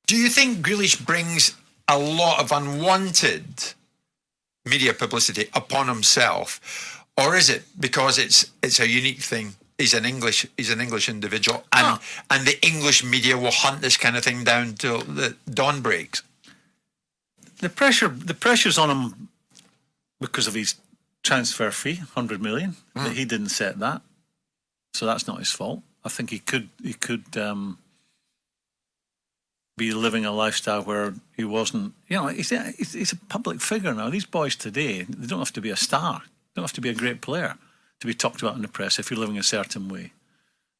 Do you think Grealish brings a lot of unwanted media publicity upon himself, or is it because it's a unique thing? He's an English individual, and the English media will hunt this kind of thing down till the dawn breaks. The pressure's on him because of his transfer fee, 100 million. He didn't set that, so that's not his fault. I think he could be living a lifestyle where he wasn't. You know, he's a public figure now. These boys today, they don't have to be a star. They don't have to be a great player to be talked about in the press if you're living a certain way.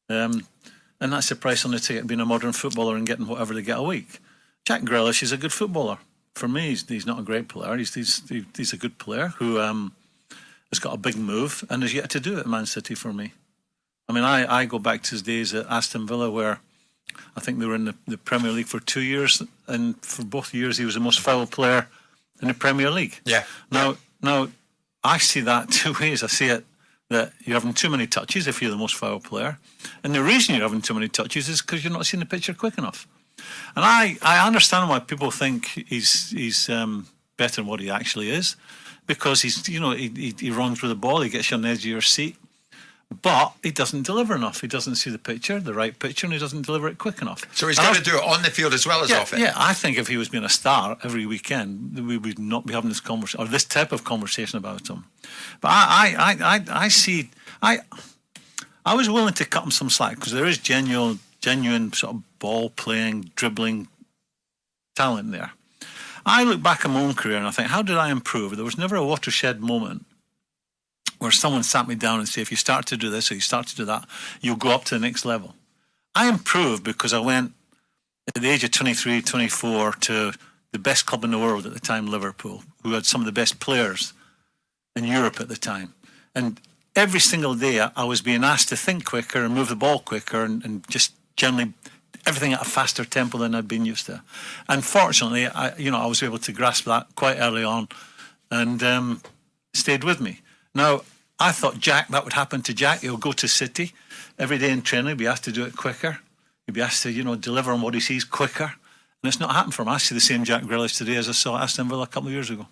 And that's the price on the ticket, being a modern footballer and getting whatever they get a week. Jack Grealish is a good footballer. For me, he's not a great player. He's a good player who has got a big move and has yet to do it at Man City for me. I mean, I go back to his days at Aston Villa where I think they were in the Premier League for 2 years, and for both years he was the most foul player in the Premier League. Yeah. Now I see that two ways. I see it that you're having too many touches if you're the most foul player, and the reason you're having too many touches is because you're not seeing the picture quick enough. And I understand why people think he's better than what he actually is, because he runs with the ball, he gets you on the edge of your seat. But he doesn't deliver enough. He doesn't see the right picture, and he doesn't deliver it quick enough. So he's got to do it on the field as well as off it. Yeah, I think if he was being a star every weekend, we would not be having this conversation or this type of conversation about him. But I see. I was willing to cut him some slack because there is genuine sort of ball playing, dribbling talent there. I look back at my own career and I think, how did I improve? There was never a watershed moment where someone sat me down and said, if you start to do this or you start to do that, you'll go up to the next level. I improved because I went at the age of 23, 24 to the best club in the world at the time, Liverpool, who had some of the best players in Europe at the time. And every single day I was being asked to think quicker and move the ball quicker and just generally everything at a faster tempo than I'd been used to. And fortunately, I was able to grasp that quite early on and stayed with me. Now, I thought that would happen to Jack. He'll go to City every day in training. He'll be asked to do it quicker. He'll be asked to, deliver on what he sees quicker. And it's not happened for him. I see the same Jack Grealish today as I saw at Aston Villa a couple of years ago.